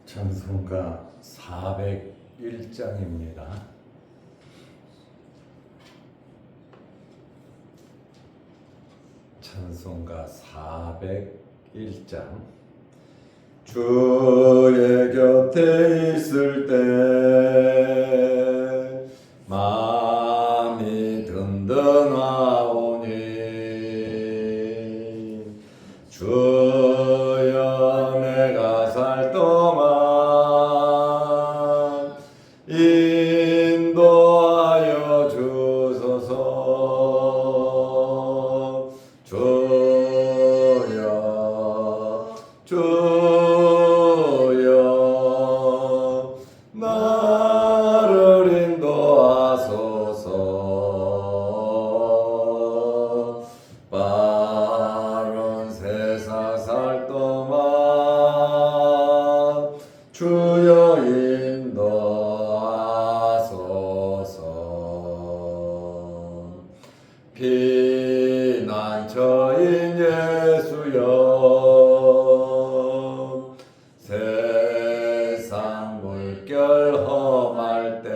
찬송가 401장입니다. 찬송가 401장. 주의 곁에 있을 때 마음이 든든하오니 주여 내가 살 동안 인도하여 주소서. 주여 나를 인도하소서. 바른 세상 살 동안 주여 인도하소서. 피난처인 예수여 세상 물결 험할 때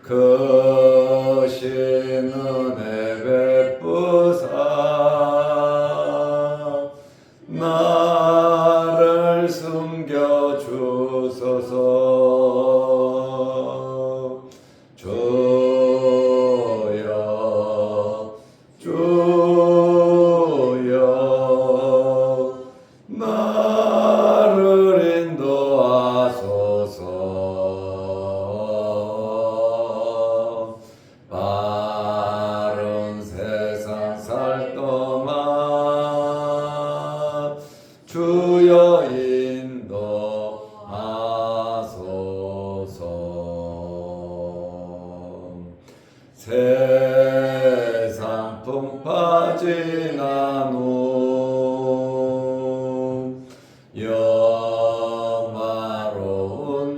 크신 은혜 베푸사 나를 숨겨 주소서. 주여 나를 인도하소서. 바른 세상 살 동안 주여 인도하소서. 세상 풍파 지난 후 영화로운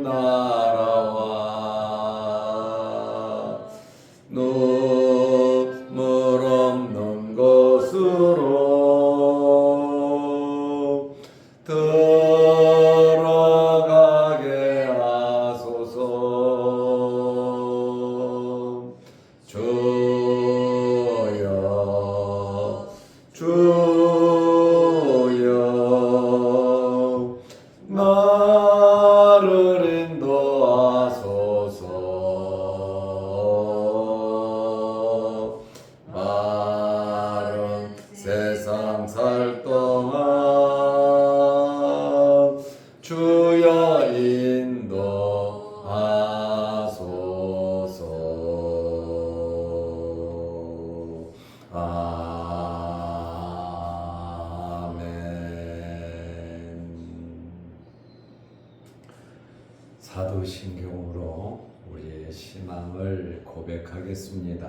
나라와 눈물 없는 곳으로 들어가게 하소서. 주여 나를 인도하소서. 바른 세상 살 동안 주여 인도하소서. 사도신경으로 우리의 신앙을 고백하겠습니다.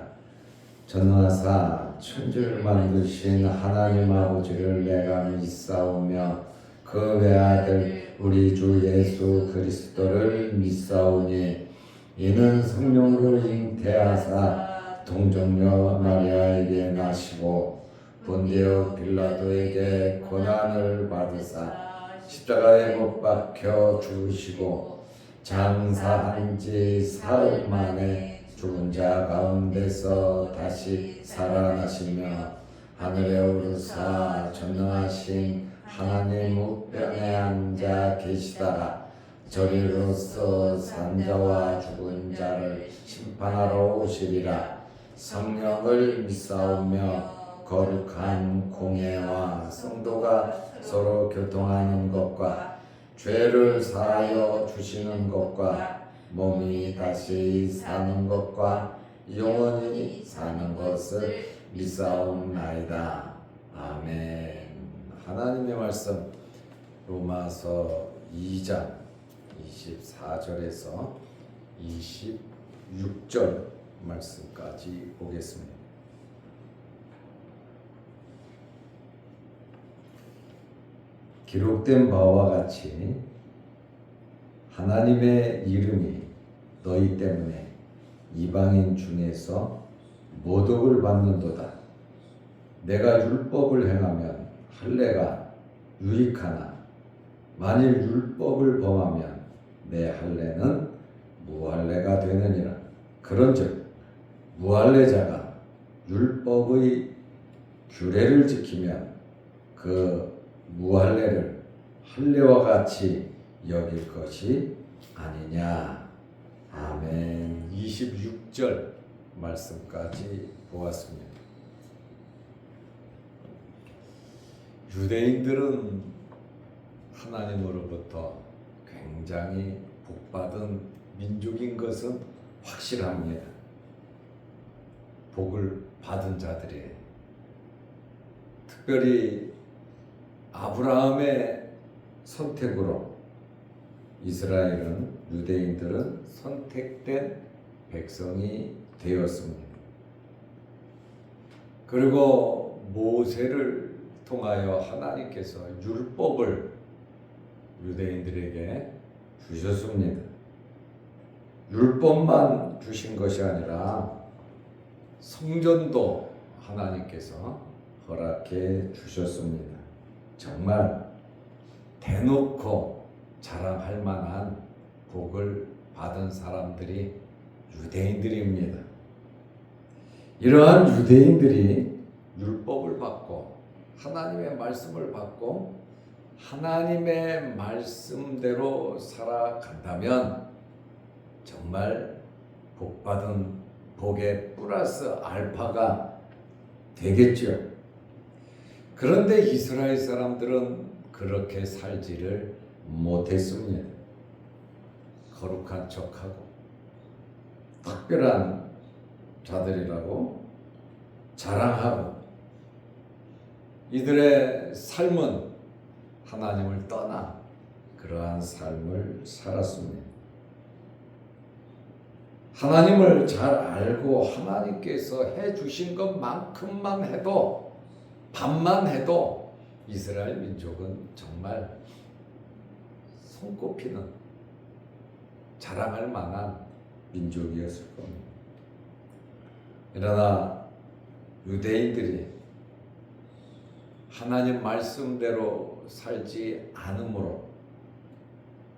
전하사 천지를 만드신 하나님 아버지를 내가 믿사오며 그 외아들 우리 주 예수 그리스도를 믿사오니 이는 성령으로 잉태하사 동정녀 마리아에게 나시고 본디오 빌라도에게 고난을 받으사 십자가에 못 박혀 죽으시고 장사한 지 사흘 만에 죽은 자 가운데서 다시 살아나시며 하늘에 오르사 전능하신 하나님 우편에 앉아 계시다가 저리로서 산자와 죽은 자를 심판하러 오시리라. 성령을 믿사오며 거룩한 공예와 성도가 서로 교통하는 것과 죄를 사하여 주시는 것과 몸이 다시 사는 것과 영원히 사는 것을 믿사옵나이다. 아멘. 하나님의 말씀 로마서 2장 24절에서 26절 말씀까지 보겠습니다. 기록된 바와 같이 하나님의 이름이 너희 때문에 이방인 중에서 모독을 받는도다. 내가 율법을 행하면 할례가 유익하나 만일 율법을 범하면 내 할례는 무할례가 되느니라. 그런즉 무할례자가 율법의 규례를 지키면 그 무할례를 할례와 같이 여길 것이 아니냐. 아멘. 26절 말씀까지 보았습니다. 유대인들은 하나님으로부터 굉장히 복받은 민족인 것은 확실합니다. 복을 받은 자들이에요. 특별히 아브라함의 선택으로 이스라엘은, 유대인들은 선택된 백성이 되었습니다. 그리고 모세를 통하여 하나님께서 율법을 유대인들에게 주셨습니다. 율법만 주신 것이 아니라 성전도 하나님께서 허락해 주셨습니다. 정말 대놓고 자랑할 만한 복을 받은 사람들이 유대인들입니다. 이러한 유대인들이 율법을 받고 하나님의 말씀을 받고 하나님의 말씀대로 살아간다면 정말 복받은 복의 플러스 알파가 되겠죠. 그런데 이스라엘 사람들은 그렇게 살지를 못했습니다. 거룩한 척하고 특별한 자들이라고 자랑하고 이들의 삶은 하나님을 떠나 그러한 삶을 살았습니다. 하나님을 잘 알고 하나님께서 해주신 것만큼만 해도 반만 해도 이스라엘 민족은 정말 손꼽히는 자랑할 만한 민족이었을 겁니다. 그러나 유대인들이 하나님 말씀대로 살지 않으므로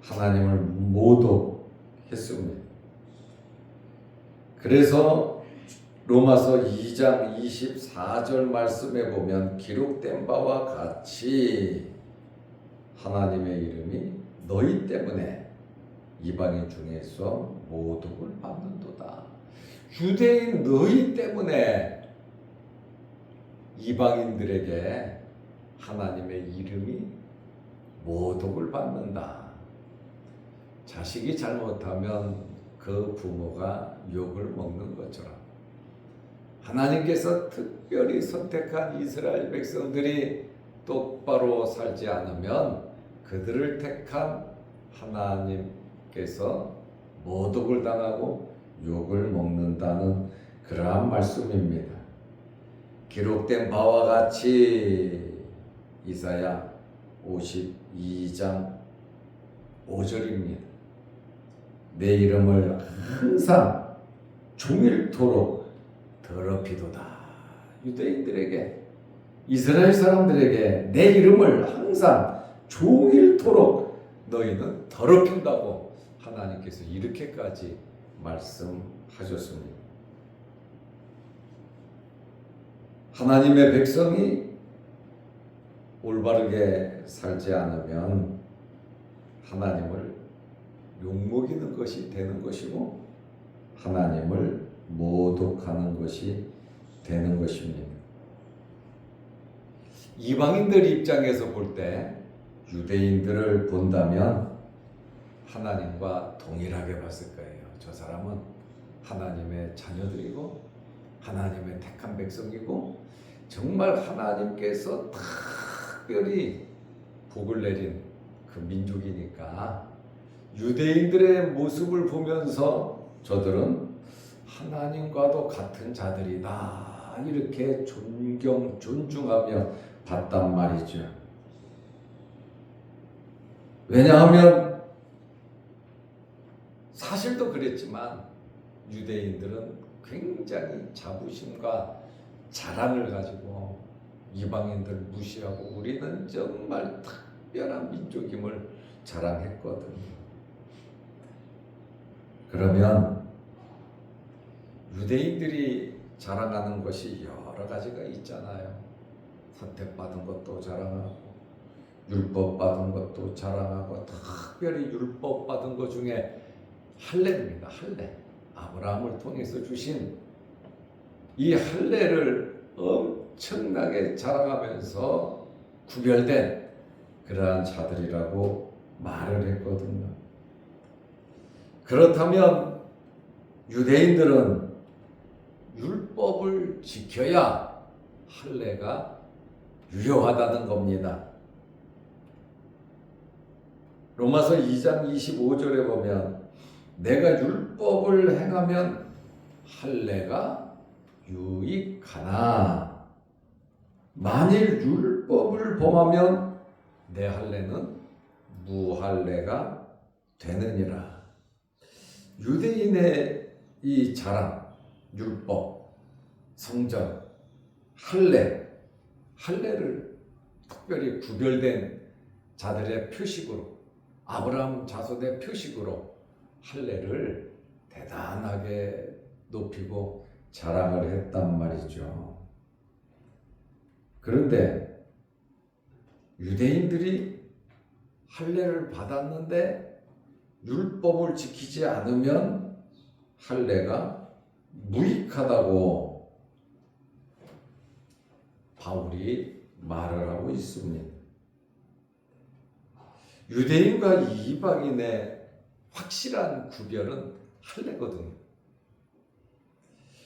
하나님을 모독했습니다. 그래서 로마서 2장 24절 말씀에 보면 기록된 바와 같이 하나님의 이름이 너희 때문에 이방인 중에서 모독을 받는도다. 유대인 너희 때문에 이방인들에게 하나님의 이름이 모독을 받는다. 자식이 잘못하면 그 부모가 욕을 먹는 것처럼 하나님께서 특별히 선택한 이스라엘 백성들이 똑바로 살지 않으면 그들을 택한 하나님께서 모독을 당하고 욕을 먹는다는 그러한 말씀입니다. 기록된 바와 같이 이사야 52장 5절입니다. 내 이름을 항상 종일토록 더럽히도다. 유대인들에게, 이스라엘 사람들에게 내 이름을 항상 종일토록 너희는 더럽힌다고 하나님께서 이렇게까지 말씀하셨습니다. 하나님의 백성이 올바르게 살지 않으면 하나님을 욕먹이는 것이 되는 것이고 하나님을 모독하는 것이 되는 것입니다. 이방인들 입장에서 볼 때 유대인들을 본다면 하나님과 동일하게 봤을 거예요. 저 사람은 하나님의 자녀들이고 하나님의 택한 백성이고 정말 하나님께서 특별히 복을 내린 그 민족이니까 유대인들의 모습을 보면서 저들은 하나님과도 같은 자들이다 이렇게 존중하며 봤단 말이죠. 왜냐하면 사실도 그랬지만 유대인들은 굉장히 자부심과 자랑을 가지고 이방인들 무시하고 우리는 정말 특별한 민족임을 자랑했거든요. 그러면 유대인들이 자랑하는 것이 여러 가지가 있잖아요. 선택받은 것도 자랑하고 율법 받은 것도 자랑하고, 특별히 율법 받은 것 중에 할례입니다. 할례. 아브라함을 통해서 주신 이 할례를 엄청나게 자랑하면서 구별된 그러한 자들이라고 말을 했거든요. 그렇다면 유대인들은 율법을 지켜야 할례가 유효하다는 겁니다. 로마서 2장 25절에 보면 내가 율법을 행하면 할례가 유익하나 만일 율법을 범하면 내 할례는 무할례가 되느니라. 유대인의 이 자랑, 율법, 성전, 할례를 특별히 구별된 자들의 표식으로, 아브라함 자손의 표식으로 할례를 대단하게 높이고 자랑을 했단 말이죠. 그런데 유대인들이 할례를 받았는데 율법을 지키지 않으면 할례가 무익하다고 바울이 말을 하고 있습니다. 유대인과 이방인의 확실한 구별은 할례거든요.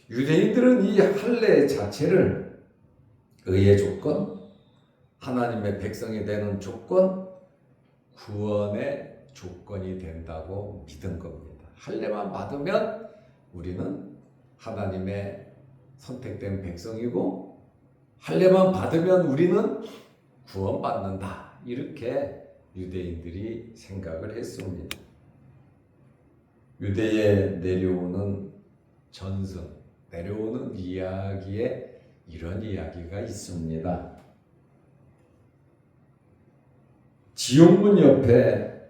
유대인들은 이 할례 자체를 의의 조건, 하나님의 백성이 되는 조건, 구원의 조건이 된다고 믿은 겁니다. 할례만 받으면 우리는 하나님의 선택된 백성이고, 할례만 받으면 우리는 구원받는다. 이렇게 유대인들이 생각을 했습니다. 유대에 내려오는 전승, 내려오는 이야기에 이런 이야기가 있습니다. 지옥문 옆에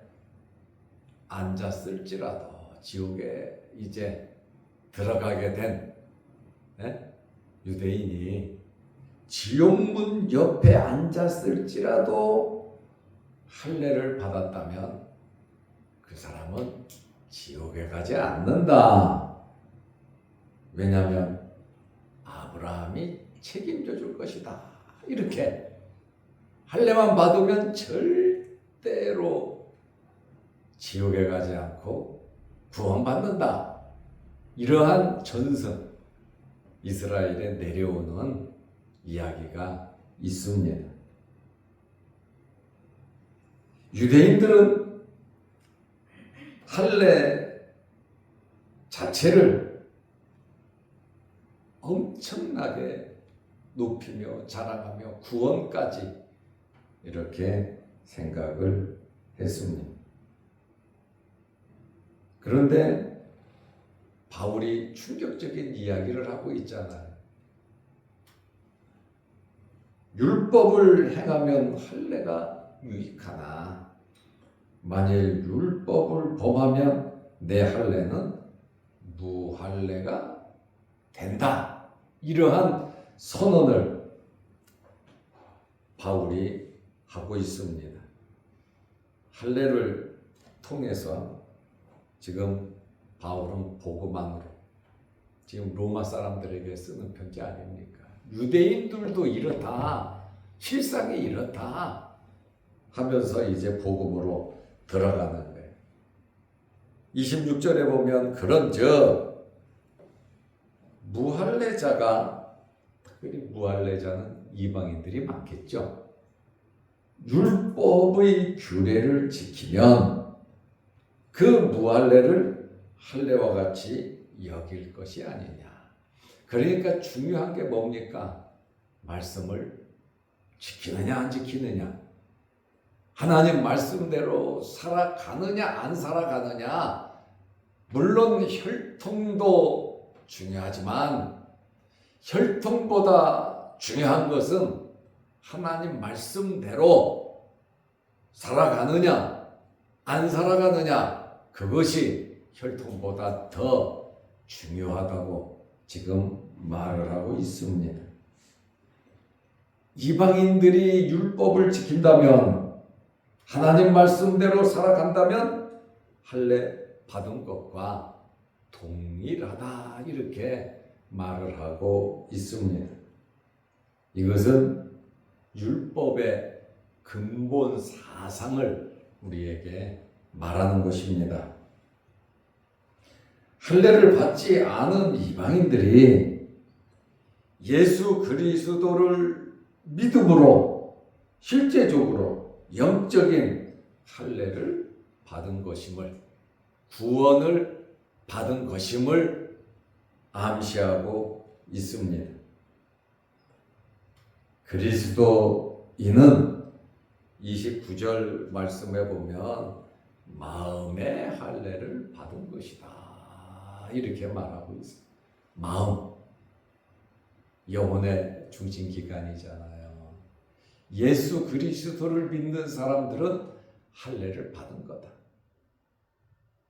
앉았을지라도, 지옥에 이제 들어가게 된 유대인이 지옥문 옆에 앉았을지라도 할례를 받았다면 그 사람은 지옥에 가지 않는다. 왜냐하면 아브라함이 책임져 줄 것이다. 이렇게 할례만 받으면 절대로 지옥에 가지 않고 구원받는다. 이러한 전승, 이스라엘에 내려오는 이야기가 있습니다. 유대인들은 할례 자체를 엄청나게 높이며 자랑하며 구원까지 이렇게 생각을 했습니다. 그런데 바울이 충격적인 이야기를 하고 있잖아요. 율법을 행하면 할례가 유익하나 만일 율법을 범하면 내 할례는 무할례가 된다. 이러한 선언을 바울이 하고 있습니다. 할례를 통해서 지금 바울은 복음안으로, 지금 로마 사람들에게 쓰는 편지 아닙니까? 유대인들도 이렇다, 실상이 이렇다 하면서 이제 복음으로 들어가는 거예요. 26절에 보면 그런즉 무할례자가, 특별히 무할례자는 이방인들이 많겠죠. 율법의 규례를 지키면 그 무할례를 할례와 같이 여길 것이 아니냐. 그러니까 중요한 게 뭡니까? 말씀을 지키느냐 안 지키느냐, 하나님 말씀대로 살아가느냐 안 살아가느냐. 물론 혈통도 중요하지만 혈통보다 중요한 것은 하나님 말씀대로 살아가느냐 안 살아가느냐 그것이 혈통보다 더 중요하다고 지금 말을 하고 있습니다. 이방인들이 율법을 지킨다면 하나님 말씀대로 살아간다면 할례 받은 것과 동일하다 이렇게 말을 하고 있습니다. 이것은 율법의 근본 사상을 우리에게 말하는 것입니다. 할례를 받지 않은 이방인들이 예수 그리스도를 믿음으로 실제적으로 영적인 할례를 받은 것임을, 구원을 받은 것임을 암시하고 있습니다. 그리스도인은 29절 말씀에 보면 마음의 할례를 받은 것이다 이렇게 말하고 있습니다. 마음, 영혼의 중심기관이잖아요. 예수 그리스도를 믿는 사람들은 할례를 받은 거다.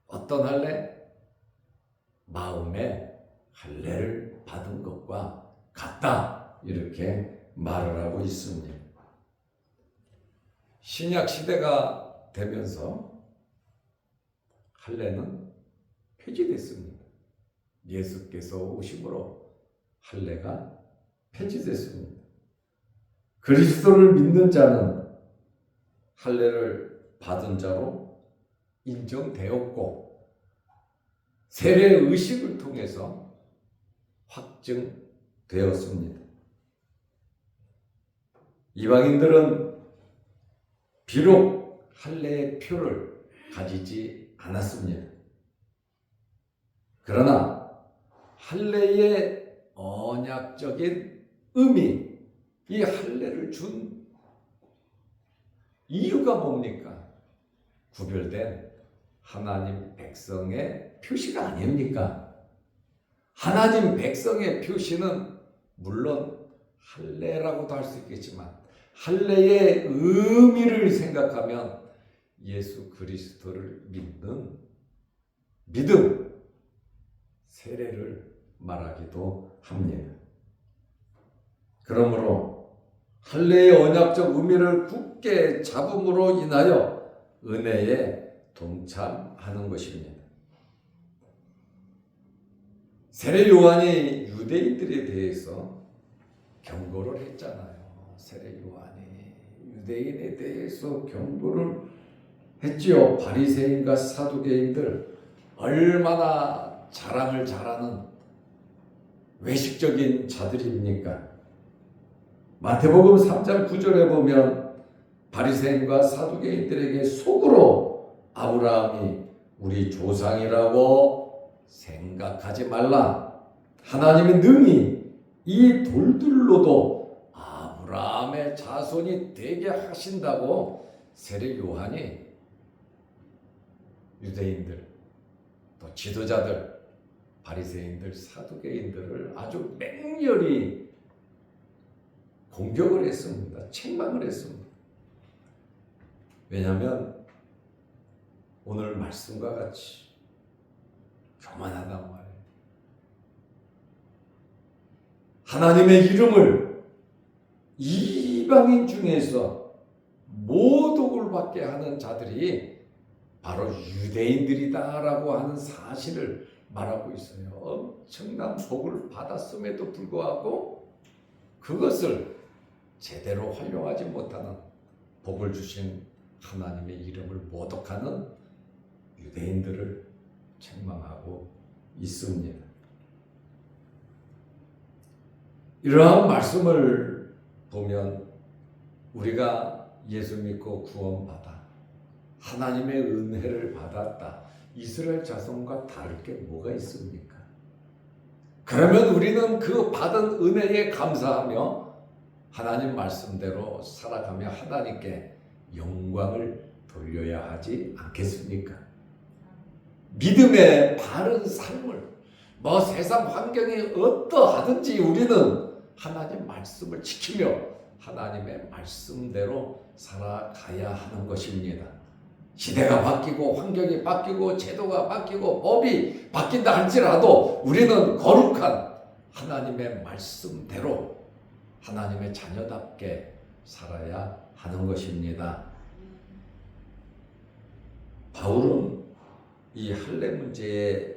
어떤 할례? 마음의 할례를 받은 것과 같다 이렇게 말을 하고 있습니다. 신약 시대가 되면서 할례는 폐지됐습니다. 예수께서 오심으로 할례가 폐지됐습니다. 그리스도를 믿는 자는 할례를 받은 자로 인정되었고 세례 의식을 통해서 확증되었습니다. 이방인들은 비록 할례의 표를 가지지 않았습니다. 그러나 할례의 언약적인 의미, 이 할례를 준 이유가 뭡니까? 구별된 하나님 백성의 표시가 아닙니까? 하나님 백성의 표시는 물론 할례라고도 할 수 있겠지만 할례의 의미를 생각하면 예수 그리스도를 믿는 믿음, 세례를 말하기도 합니다. 그러므로 할례의 언약적 의미를 굳게 잡음으로 인하여 은혜에 동참하는 것입니다. 세례 요한이 유대인들에 대해서 경고를 했잖아요. 세례 요한이 유대인에 대해서 경고를 했지요. 바리새인과 사두개인들 얼마나 자랑을 잘하는 외식적인 자들입니까? 마태복음 3장 9절에 보면 바리새인과 사두개인들에게 속으로 아브라함이 우리 조상이라고 생각하지 말라. 하나님이 능히 이 돌들로도 아브라함의 자손이 되게 하신다고 세례 요한이 유대인들 또 지도자들 바리새인들 사두개인들을 아주 맹렬히 공격을 했습니다. 책망을 했습니다. 왜냐하면 오늘 말씀과 같이 교만하단 말이에요. 하나님의 이름을 이방인 중에서 모독을 받게 하는 자들이 바로 유대인들이다라고 하는 사실을 말하고 있어요. 엄청난 복을 받았음에도 불구하고 그것을 제대로 활용하지 못하는, 복을 주신 하나님의 이름을 모독하는 유대인들을 책망하고 있습니다. 이러한 말씀을 보면 우리가 예수 믿고 구원받아 하나님의 은혜를 받았다, 이스라엘 자손과 다를 게 뭐가 있습니까? 그러면 우리는 그 받은 은혜에 감사하며 하나님 말씀대로 살아가며 하나님께 영광을 돌려야 하지 않겠습니까? 믿음의 바른 삶을 세상 환경이 어떠하든지 우리는 하나님 말씀을 지키며 하나님의 말씀대로 살아가야 하는 것입니다. 시대가 바뀌고 환경이 바뀌고 제도가 바뀌고 법이 바뀐다 할지라도 우리는 거룩한 하나님의 말씀대로 하나님의 자녀답게 살아야 하는 것입니다. 바울은 이 할례 문제에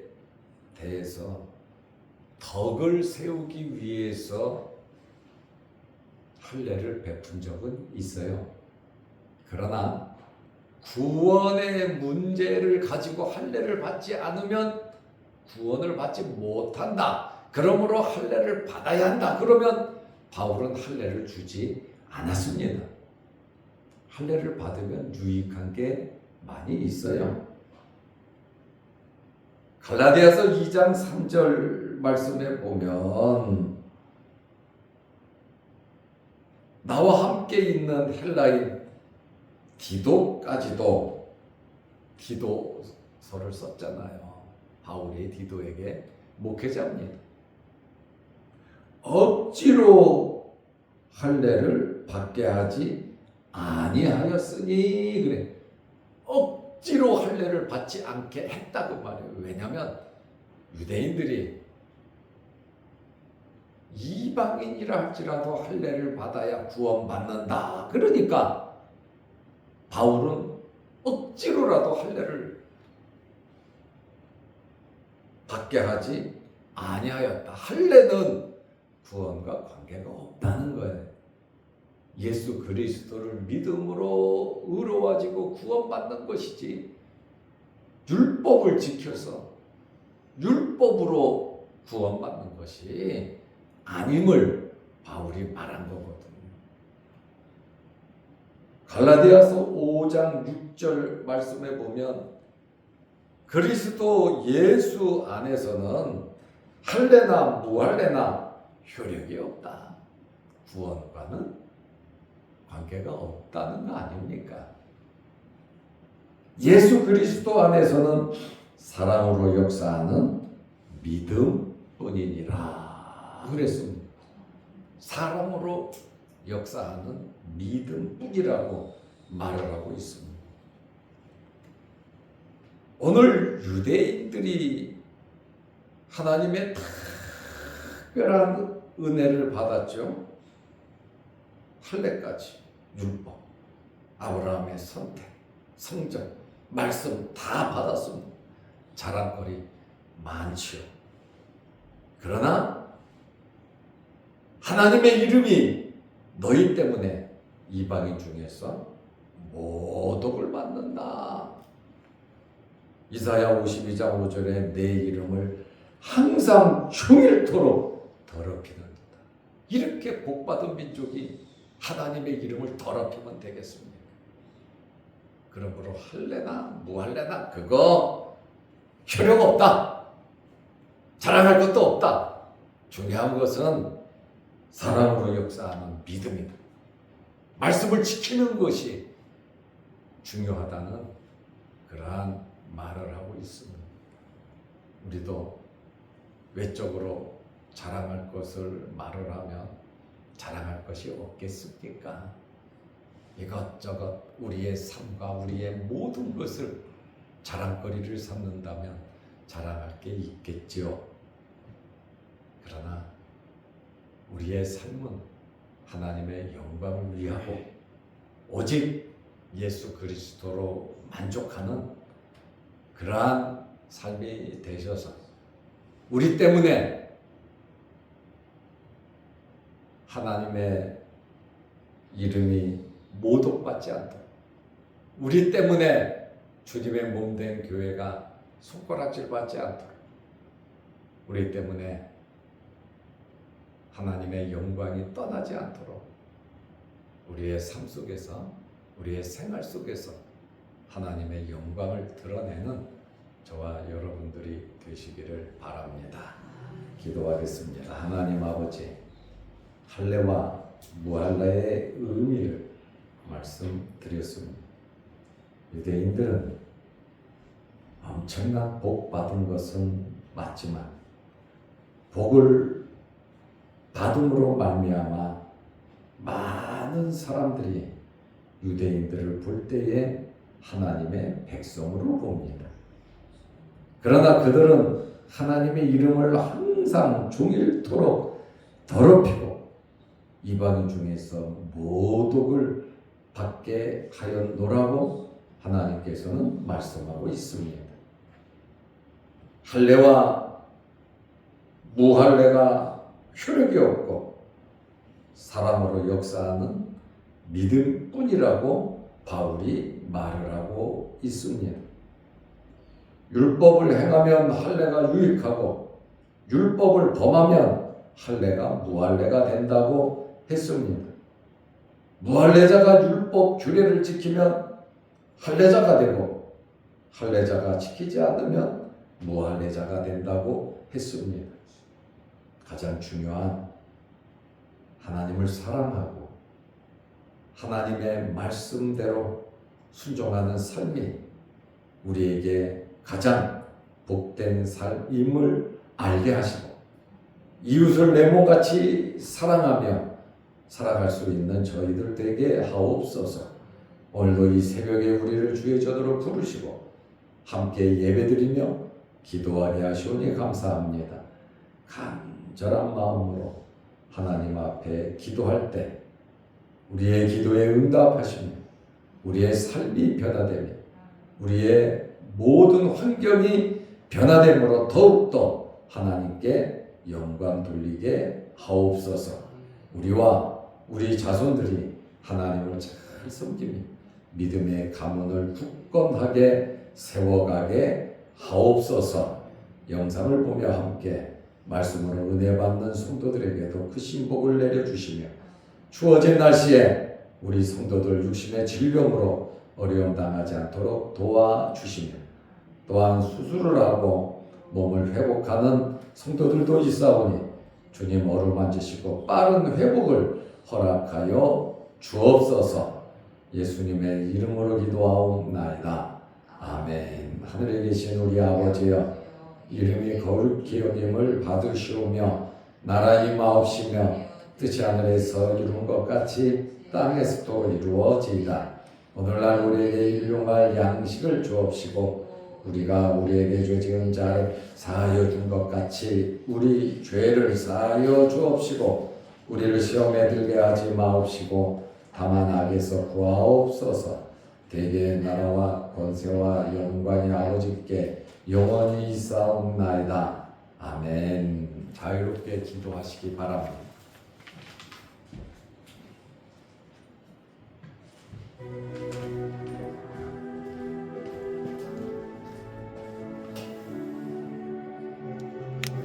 대해서 덕을 세우기 위해서 할례를 베푼 적은 있어요. 그러나 구원의 문제를 가지고 할례를 받지 않으면 구원을 받지 못한다. 그러므로 할례를 받아야 한다. 그러면 바울은 할례를 주지 않았습니다. 할례를 받으면 유익한 게 많이 있어요. 갈라디아서 2장 3절 말씀에 보면 나와 함께 있는 헬라인 디도까지도 디도서를 썼잖아요. 바울이 디도에게 목회자입니다. 억지로 할례를 받게 하지 아니하였으니 그래. 억지로 할례를 받지 않게 했다고 말해요. 왜냐하면 유대인들이 이방인이라 할지라도 할례를 받아야 구원받는다. 그러니까 바울은 억지로라도 할례를 받게 하지 아니하였다. 할례는 구원과 관계가 없다는 거예요. 예수 그리스도를 믿음으로 의로워지고 구원받는 것이지 율법을 지켜서 율법으로 구원받는 것이 아님을 바울이 말한 거거든요. 갈라디아서 5장 6절 말씀에 보면 그리스도 예수 안에서는 할례나 무할례나 효력이 없다. 구원과는 관계가 없다는 거 아닙니까? 예수 그리스도 안에서는 사랑으로 역사하는 믿음뿐이니라 그랬습니다. 사랑으로 역사하는 믿음뿐이라고 말을 하고 있습니다. 오늘 유대인들이 하나님의 특별한 은혜를 받았죠. 할례까지, 율법, 아브라함의 선택, 성전, 말씀 다 받았습니다. 자랑거리 많지요. 그러나 하나님의 이름이 너희 때문에 이방인 중에서 모독을 받는다. 이사야 52장 5절에 내 이름을 항상 종일토록 더럽히는 다. 이렇게 복받은 민족이 하나님의 이름을 더럽히면 되겠습니까? 그러므로 할례나 무할례나 그거 효력 없다. 자랑할 것도 없다. 중요한 것은 사랑으로 역사하는 믿음이다. 말씀을 지키는 것이 중요하다는 그러한 말을 하고 있습니다. 우리도 외적으로 자랑할 것을 말을 하면 자랑할 것이 없겠습니까? 이것저것 우리의 삶과 우리의 모든 것을 자랑거리를 삼는다면 자랑할 게 있겠지요. 그러나 우리의 삶은 하나님의 영광을 위하고 오직 예수 그리스도로 만족하는 그러한 삶이 되셔서 우리 때문에 하나님의 이름이 모독받지 않도록, 우리 때문에 주님의 몸된 교회가 손가락질 받지 않도록, 우리 때문에 하나님의 영광이 떠나지 않도록 우리의 삶 속에서, 우리의 생활 속에서 하나님의 영광을 드러내는 저와 여러분들이 되시기를 바랍니다. 기도하겠습니다. 하나님 아버지, 할례와 무할례의 의미를 말씀드렸습니다. 유대인들은 엄청난 복 받은 것은 맞지만 복을 받음으로 말미암아 많은 사람들이 유대인들을 볼 때에 하나님의 백성으로 봅니다. 그러나 그들은 하나님의 이름을 항상 종일토록 더럽히고 이방인 중에서 모독을 받게 하였노라고 하나님께서는 말씀하고 있습니다. 할례와 무할례가 효력이 없고 사람으로 역사하는 믿음뿐이라고 바울이 말을 하고 있습니다. 율법을 행하면 할례가 유익하고 율법을 범하면 할례가 무할례가 된다고 했습니다. 무할례자가 율법 규례를 지키면 할례자가 되고 할례자가 지키지 않으면 무할례자가 된다고 했습니다. 가장 중요한 하나님을 사랑하고 하나님의 말씀대로 순종하는 삶이 우리에게 가장 복된 삶임을 알게 하시고 이웃을 내 몸같이 사랑하며 살아갈 수 있는 저희들 되게 하옵소서. 오늘도 이 새벽에 우리를 주의 전으로 부르시고 함께 예배드리며 기도하게 하시오니 감사합니다. 간절한 마음으로 하나님 앞에 기도할 때 우리의 기도에 응답하시며 우리의 삶이 변화되며 우리의 모든 환경이 변화됨으로 더욱더 하나님께 영광 돌리게 하옵소서. 우리와 우리 자손들이 하나님을 잘 섬기며 믿음의 가문을 굳건하게 세워가게 하옵소서. 영상을 보며 함께 말씀으로 은혜 받는 성도들에게도 크신 복을 내려주시며 추워진 날씨에 우리 성도들 육신의 질병으로 어려움 당하지 않도록 도와주시며 또한 수술을 하고 몸을 회복하는 성도들도 있사오니 주님 어루만지시고 빠른 회복을 허락하여 주옵소서. 예수님의 이름으로 기도하옵나이다. 아멘. 하늘에 계신 우리 아버지여, 이름이 거룩히 여김을 받으시오며 나라 임하옵시며 뜻이 하늘에서 이룬 것 같이 땅에서도 이루어지이다. 오늘날 우리에게 일용할 양식을 주옵시고 우리가 우리에게 죄 지은 자를 사하여 준 것 같이 우리 죄를 사하여 주옵시고 우리를 시험에 들게 하지 마옵시고 다만 악에서 구하옵소서. 대개의 나라와 권세와 영광이 아버지께 영원히 있사옵나이다. 아멘. 자유롭게 기도하시기 바랍니다.